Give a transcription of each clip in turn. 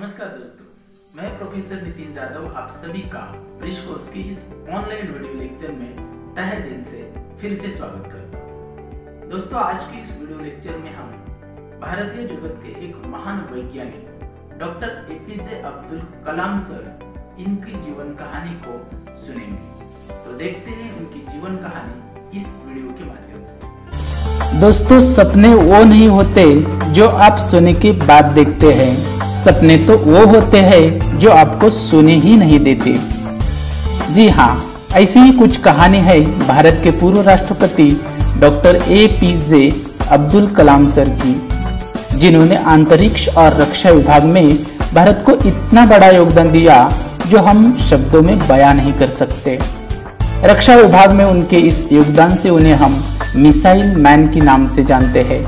नमस्कार दोस्तों, मैं प्रोफेसर नितिन जादव आप सभी का ब्रिज कोर्स की इस ऑनलाइन वीडियो लेक्चर में तहे दिल से फिर से स्वागत करता हूँ। दोस्तों, आज की इस वीडियो लेक्चर में हम भारतीय जगत के एक महान वैज्ञानिक doctor APJ Abdul Kalam sir इनकी जीवन कहानी को सुनेंगे। तो देखते हैं उनकी जीवन कहानी इस वीडियो के माध्यम से। दोस्तों, सपने वो नहीं होते जो आप सोने के बाद देखते हैं, सपने तो वो होते हैं जो आपको सोने ही नहीं देते। जी हाँ, ऐसी ही कुछ कहानी है भारत के पूर्व राष्ट्रपति doctor APJ Abdul Kalam sir की, जिन्होंने अंतरिक्ष और रक्षा विभाग में भारत को इतना बड़ा योगदान दिया जो हम शब्दों में बयां नहीं कर सकते। रक्षा विभाग में उनके इस योगदान से उन्हें हम मिसाइल मैन के नाम से जानते हैं।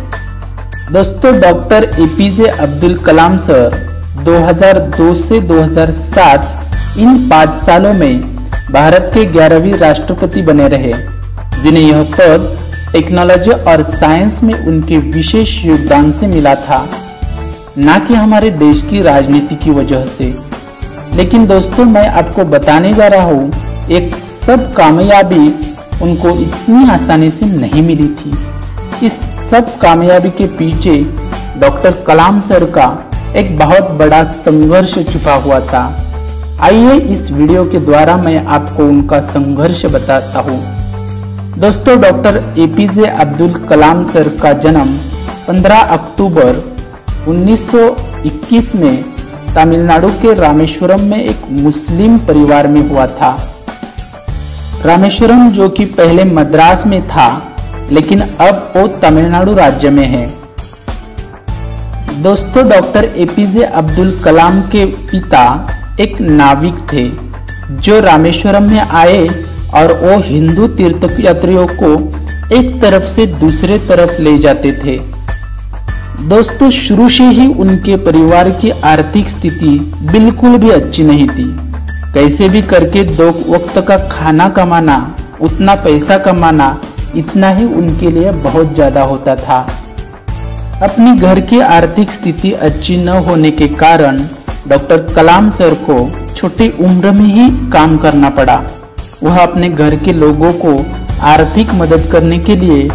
दोस्तों, doctor APJ Abdul Kalam sir 2002 से 2007 इन 5 सालों में भारत के 11वें राष्ट्रपति बने रहे, जिन्हें यह पद टेक्नोलॉजी और साइंस में उनके विशेष योगदान से मिला था, न कि हमारे देश की राजनीति की वजह से। लेकिन दोस्तों, मैं आपको बताने जा रहा हूँ, एक सब कामयाबी उनको इतनी आसानी से नहीं मिली थी। इस सब कामयाबी के पीछे डॉक्टर कलाम सर का एक बहुत बड़ा संघर्ष छुपा हुआ था। आइए इस वीडियो के द्वारा मैं आपको उनका संघर्ष बताता हूँ। दोस्तों, doctor APJ Abdul Kalam sir का जन्म 15 अक्टूबर 1921 में तमिलनाडु के रामेश्वरम में एक मुस्लिम परिवार में हुआ था। रामेश्वरम जो कि पहले मद्रास में था, लेकिन अब वो तमिलनाडु राज्य में है। दोस्तों, डॉक्टर एपीजे अब्दुल कलाम के पिता एक नाविक थे जो रामेश्वरम में आए और वो हिंदू तीर्थयात्रियों को एक तरफ से दूसरे तरफ ले जाते थे। दोस्तों, शुरू से ही उनके परिवार की आर्थिक स्थिति बिल्कुल भी अच्छी नहीं थी। कैसे भी करके 2 वक्त का खाना कमाना, उतना पैसा कमाना, इतना ही उनके लिए बहुत ज्यादा होता था। अपनी घर की आर्थिक स्थिति अच्छी न होने के कारण डॉक्टर कलाम सर को छोटी उम्र में ही काम करना पड़ा। वह अपने घर के लोगों को आर्थिक मदद करने के लिए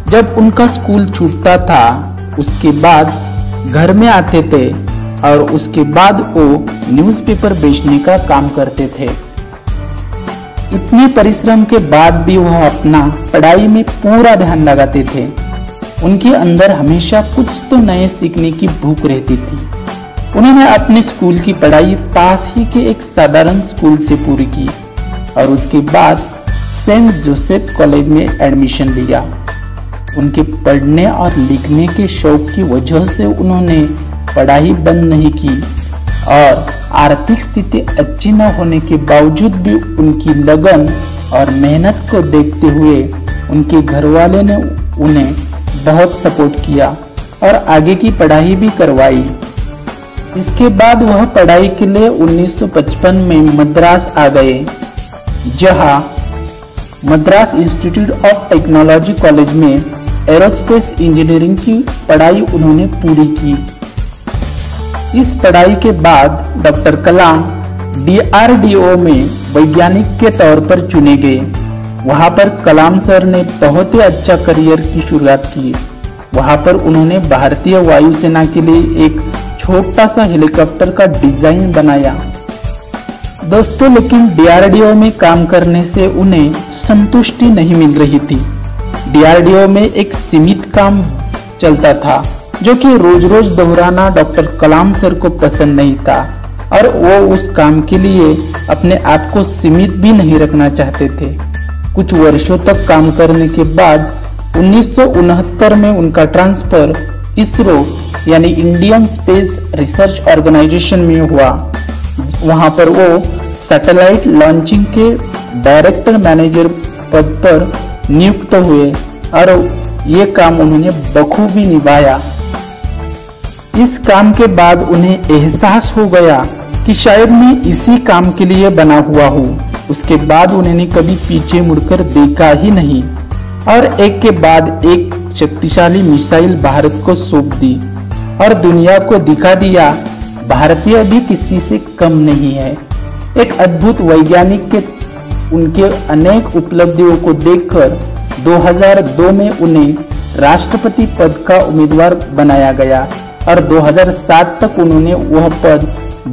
जब उनका स्कूल छूटता था, उसके बाद घर में आते थे और उसके बाद वो न्यूज़पेपर बेचने का काम करते थे। इतने परिश्रम के बाद भी वह अपना पढ़ाई में पूरा ध्यान लगाते थे। उनके अंदर हमेशा कुछ तो नए सीखने की भूख रहती थी। उन्होंने अपने स्कूल की पढ़ाई पास ही के एक साधारण स्कूल से पूरी की और उसके बाद सेंट जोसेफ कॉलेज में एडमिशन लिया। उनके पढ़ने और लिखने के शौक की वजह से उन्होंने पढ़ाई बंद नहीं की और आर्थिक स्थिति अच्छी न होने के बावजूद भी उनकी लगन और मेहनत को देखते हुए उनके घर वाले ने उन्हें बहुत सपोर्ट किया और आगे की पढ़ाई भी करवाई। इसके बाद वह पढ़ाई के लिए 1955 में मद्रास आ गए, जहां Madras institute of technology college में एरोस्पेस इंजीनियरिंग की पढ़ाई उन्होंने पूरी की। इस पढ़ाई के बाद डॉक्टर कलाम DRDO में वैज्ञानिक के तौर पर चुने गए। वहां पर कलाम सर ने बहुत ही अच्छा करियर की शुरुआत की। वहां पर उन्होंने भारतीय वायुसेना के लिए एक छोटा सा हेलीकॉप्टर का डिजाइन बनाया। दोस्तों, लेकिन DRDO में काम करने से उन्हें संतुष्टि नहीं मिल रही थी। DRDO में एक सीमित काम चलता था जो कि रोज रोज दोहराना डॉक्टर कलाम सर को पसंद नहीं था और वो उस काम के लिए अपने आप को सीमित भी नहीं रखना चाहते थे। कुछ वर्षों तक काम करने के बाद 1969 में उनका ट्रांसफर इसरो यानी इंडियन स्पेस रिसर्च ऑर्गेनाइजेशन में हुआ। वहां पर वो सैटेलाइट लॉन्चिंग के डायरेक्टर मैनेजर पद पर नियुक्त हुए और ये काम उन्होंने बखूबी निभाया। इस काम के बाद उन्हें एहसास हो गया कि शायद मैं इसी काम के लिए बना हुआ हूँ। उसके बाद उन्होंने कभी पीछे मुड़कर देखा ही नहीं और एक के बाद एक शक्तिशाली मिसाइल भारत को सौंप दी और दुनिया को दिखा दिया भारतीय भी किसी से कम नहीं है। एक अद्भुत वैज्ञानिक के उनके अनेक उपलब्धियों को देखकर 2002 में उन्हें राष्ट्रपति पद का उम्मीदवार बनाया गया और 2007 तक उन्होंने वह पद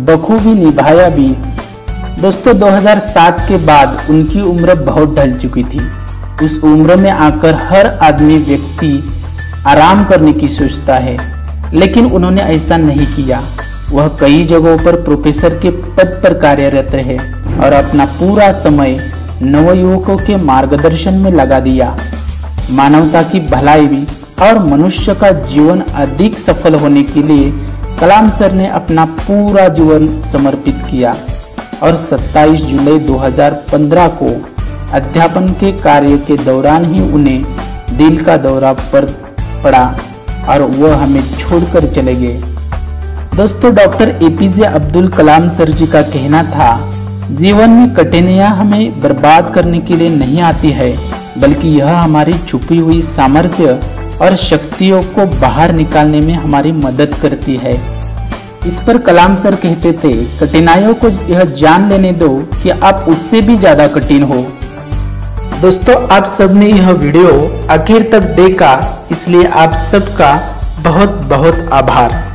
बखूबी निभाया भी। दोस्तों 2007 के बाद उनकी उम्र बहुत ढल चुकी थी। उस उम्र में आकर हर आदमी व्यक्ति आराम करने की सोचता है, लेकिन उन्होंने ऐसा नहीं किया। वह कई जगहों पर प्रोफेसर के पद पर कार्यरत रहे और अपना पूरा समय नवयुवकों के मार्गदर्शन में लगा दिया। मानवता की भलाई भी और मनुष्य का जीवन अधिक सफल होने के लिए कलाम सर ने अपना पूरा जीवन समर्पित किया और 27 जुलाई 2015 को अध्यापन के कार्य के दौरान ही उन्हें दिल का दौरा पड़ा और वह हमें छोड़कर चले गए। दोस्तों doctor APJ Abdul Kalam sir जी का कहना था, जीवन में कठिनाइयां हमें बर्बाद करने के लिए नहीं आती है, बल्कि यह हमारी छुपी हुई सामर्थ्य और शक्तियों को बाहर निकालने में हमारी मदद करती है। इस पर कलाम सर कहते थे, कठिनाइयों को यह जान लेने दो कि आप उससे भी ज्यादा कठिन हो। दोस्तों आप सबने यह वीडियो आखिर तक देखा, इसलिए आप सबका बहुत बहुत आभार।